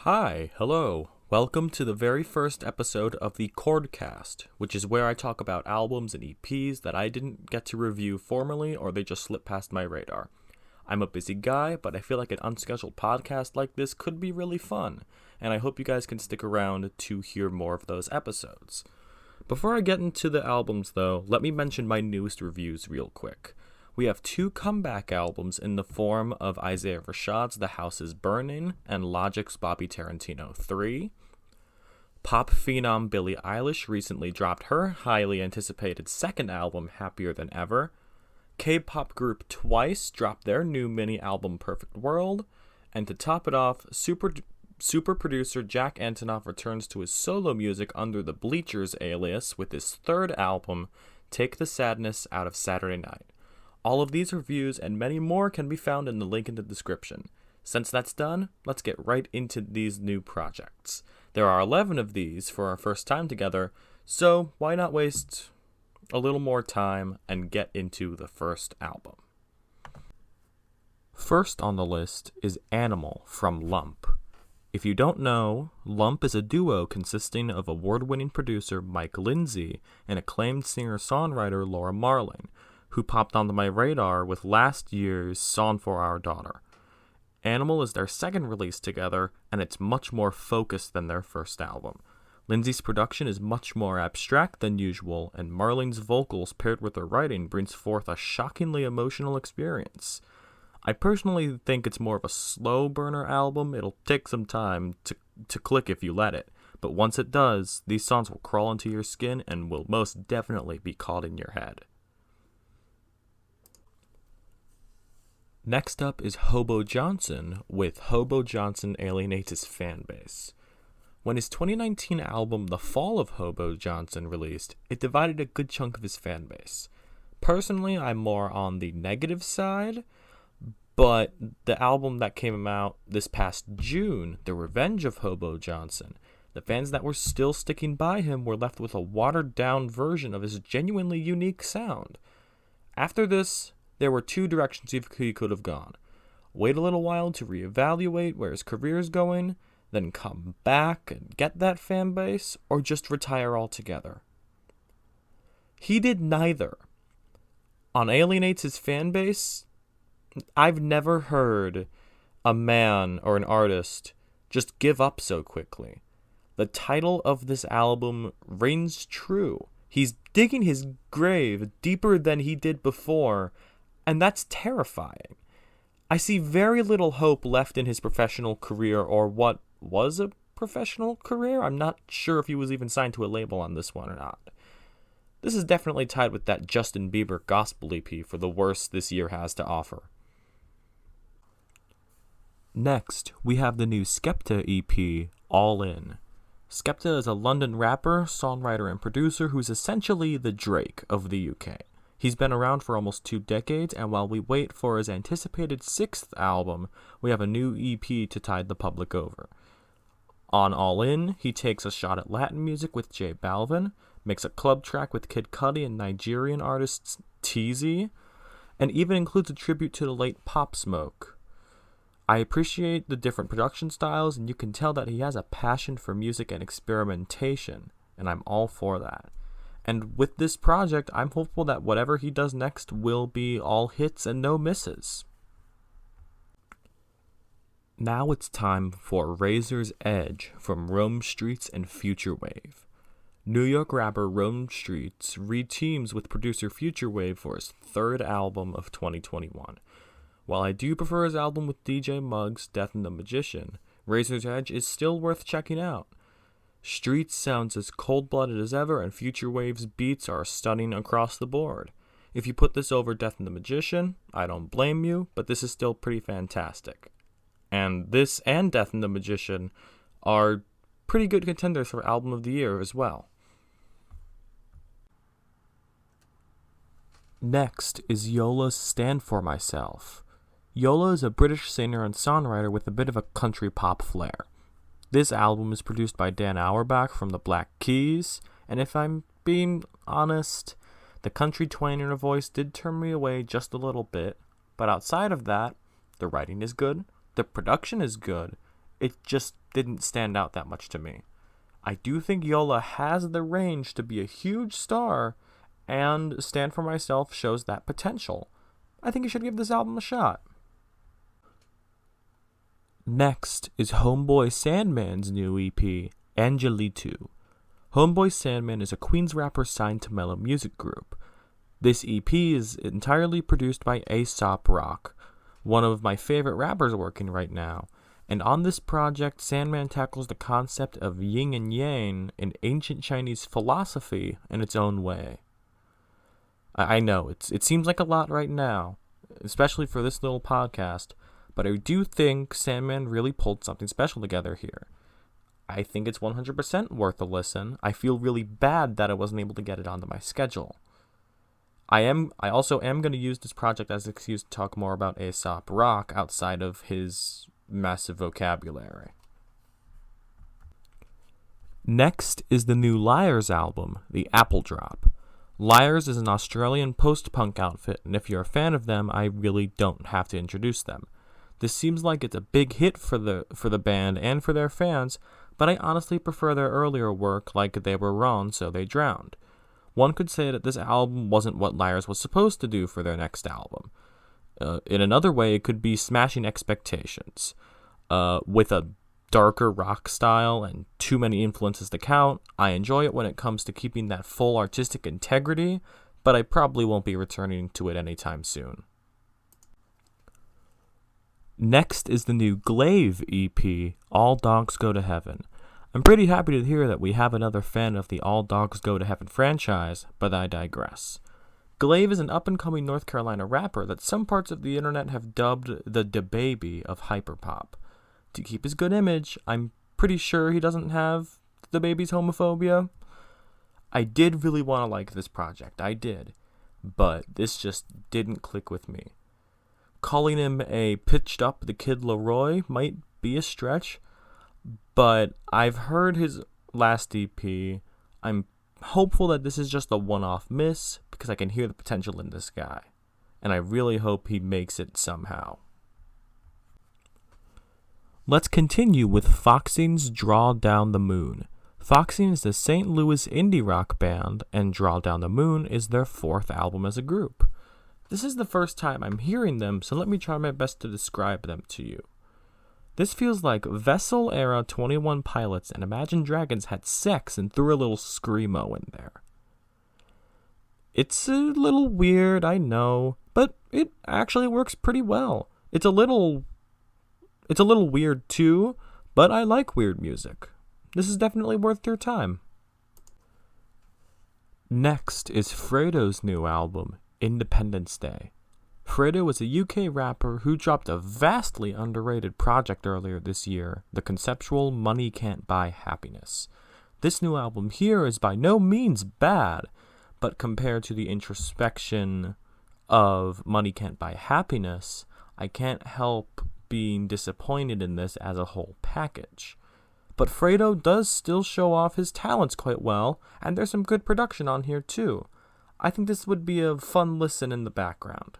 Hi, hello. Welcome to the very first episode of the Cordcast, which is where I talk about albums and EPs that I didn't get to review formally or they just slipped past my radar. I'm a busy guy, but I feel like an unscheduled podcast like this could be really fun, and I hope you guys can stick around to hear more of those episodes. Before I get into the albums though, let me mention my newest reviews real quick. We have two comeback albums in the form of Isaiah Rashad's The House is Burning and Logic's Bobby Tarantino 3. Pop phenom Billie Eilish recently dropped her highly anticipated second album, Happier Than Ever. K-pop group Twice dropped their new mini album, Perfect World. And to top it off, super producer Jack Antonoff returns to his solo music under the Bleachers alias with his third album, Take the Sadness Out of Saturday Night. All of these reviews and many more can be found in the link in the description. Since that's done, let's get right into these new projects. There are 11 of these for our first time together, so why not waste a little more time and get into the first album. First on the list is Animal from Lump. If you don't know, Lump is a duo consisting of award-winning producer Mike Lindsay and acclaimed singer-songwriter Laura Marling, who popped onto my radar with last year's Song for Our Daughter. Animal is their second release together, and it's much more focused than their first album. Lindsay's production is much more abstract than usual, and Marling's vocals paired with her writing brings forth a shockingly emotional experience. I personally think it's more of a slow burner album. It'll take some time to click if you let it, but once it does, these songs will crawl into your skin and will most definitely be caught in your head. Next up is Hobo Johnson with Hobo Johnson Alienates His Fanbase. When his 2019 album The Fall of Hobo Johnson released, it divided a good chunk of his fanbase. Personally, I'm more on the negative side, but the album that came out this past June, The Revenge of Hobo Johnson, the fans that were still sticking by him were left with a watered-down version of his genuinely unique sound. After this, there were two directions he could have gone. Wait a little while to reevaluate where his career is going, then come back and get that fan base, or just retire altogether. He did neither. On Alienates His Fan Base, I've never heard a man or an artist just give up so quickly. The title of this album rings true. He's digging his grave deeper than he did before, and that's terrifying. I see very little hope left in his professional career, or what was a professional career. I'm not sure if he was even signed to a label on this one or not. This is definitely tied with that Justin Bieber gospel EP for the worst this year has to offer. Next, we have the new Skepta EP, All In. Skepta is a London rapper, songwriter, and producer who's essentially the Drake of the UK. He's been around for almost 2 decades, and while we wait for his anticipated 6th album, we have a new EP to tide the public over. On All In, he takes a shot at Latin music with J Balvin, makes a club track with Kid Cudi and Nigerian artist Teezy, and even includes a tribute to the late Pop Smoke. I appreciate the different production styles, and you can tell that he has a passion for music and experimentation, and I'm all for that. And with this project, I'm hopeful that whatever he does next will be all hits and no misses. Now it's time for Razor's Edge from Rome Streetz and Futurewave. New York rapper Rome Streetz reteams with producer Futurewave for his third album of 2021. While I do prefer his album with DJ Muggs, Death and the Magician, Razor's Edge is still worth checking out. Streetz sounds as cold-blooded as ever, and Futurewave's beats are stunning across the board. If you put this over Death and the Magician, I don't blame you, but this is still pretty fantastic. And this and Death and the Magician are pretty good contenders for Album of the Year as well. Next is Yola's Stand For Myself. Yola is a British singer and songwriter with a bit of a country pop flair. This album is produced by Dan Auerbach from the Black Keys, and if I'm being honest, the country twang in her voice did turn me away just a little bit, but outside of that, the writing is good, the production is good, it just didn't stand out that much to me. I do think Yola has the range to be a huge star, and Stand For Myself shows that potential. I think you should give this album a shot. Next is Homeboy Sandman's new EP, Angelitu. Homeboy Sandman is a Queens rapper signed to Mellow Music Group. This EP is entirely produced by Aesop Rock, one of my favorite rappers working right now. And on this project, Sandman tackles the concept of yin and yang in ancient Chinese philosophy in its own way. I know, it seems like a lot right now, especially for this little podcast, but I do think Sandman really pulled something special together here. I think it's 100% worth a listen. I feel really bad that I wasn't able to get it onto my schedule. I also am going to use this project as an excuse to talk more about Aesop Rock outside of his massive vocabulary. Next is the new Liars album, The Apple Drop. Liars is an Australian post-punk outfit, and if you're a fan of them, I really don't have to introduce them. This seems like it's a big hit for the band and for their fans, but I honestly prefer their earlier work like They Were Wrong, So They Drowned. One could say that this album wasn't what Liars was supposed to do for their next album. In another way, it could be smashing expectations. With a darker rock style and too many influences to count, I enjoy it when it comes to keeping that full artistic integrity, but I probably won't be returning to it anytime soon. Next is the new Glaive EP, All Dogs Go to Heaven. I'm pretty happy to hear that we have another fan of the All Dogs Go to Heaven franchise, but I digress. Glaive is an up-and-coming North Carolina rapper that some parts of the internet have dubbed the DaBaby of hyperpop. To keep his good image, I'm pretty sure he doesn't have DaBaby's homophobia. I did really want to like this project, I did, but this just didn't click with me. Calling him a pitched up the Kid Laroi might be a stretch, but I've heard his last EP. I'm hopeful that this is just a one-off miss because I can hear the potential in this guy, and I really hope he makes it somehow. Let's continue with Foxy's Draw Down the Moon. Foxy is a St. Louis indie rock band, and Draw Down the Moon is their fourth album as a group. This is the first time I'm hearing them, so let me try my best to describe them to you. This feels like Vessel-era 21 Pilots and Imagine Dragons had sex and threw a little screamo in there. It's a little weird, I know, but it actually works pretty well. It's a little weird too, but I like weird music. This is definitely worth your time. Next is Fredo's new album, Independence Day. Fredo is a UK rapper who dropped a vastly underrated project earlier this year, the conceptual Money Can't Buy Happiness. This new album here is by no means bad, but compared to the introspection of Money Can't Buy Happiness, I can't help being disappointed in this as a whole package. But Fredo does still show off his talents quite well, and there's some good production on here too. I think this would be a fun listen in the background.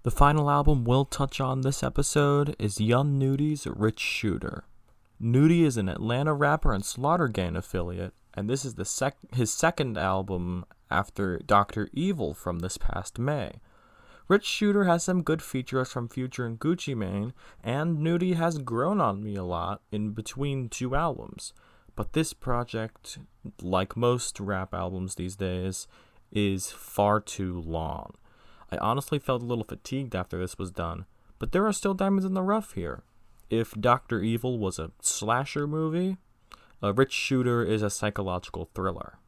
The final album we'll touch on this episode is Young Nudy's Rich Shooter. Nudy is an Atlanta rapper and Slaughter Gang affiliate, and this is his second album after Dr. Evil from this past May. Rich Shooter has some good features from Future and Gucci Mane, and Nudy has grown on me a lot in between two albums. But this project, like most rap albums these days, is far too long. I honestly felt a little fatigued after this was done, but there are still diamonds in the rough here. If Dr. Evil was a slasher movie, Rich Shooter is a psychological thriller.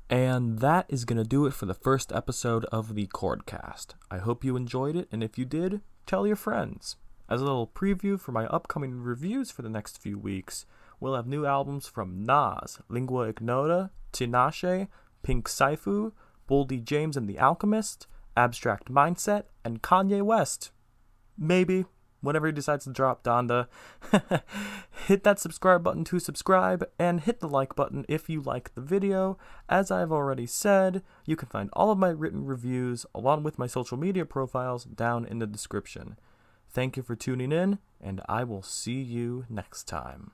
And that is going to do it for the first episode of the Cordcast. I hope you enjoyed it, and if you did, tell your friends. As a little preview for my upcoming reviews for the next few weeks, we'll have new albums from Nas, Lingua Ignota, Tinashe, Pink Saifu, Boldy James and the Alchemist, Abstract Mindset, and Kanye West. Maybe. whenever he decides to drop Donda. Hit that subscribe button to subscribe, and hit the like button if you like the video. As I've already said, you can find all of my written reviews along with my social media profiles down in the description. Thank you for tuning in, and I will see you next time.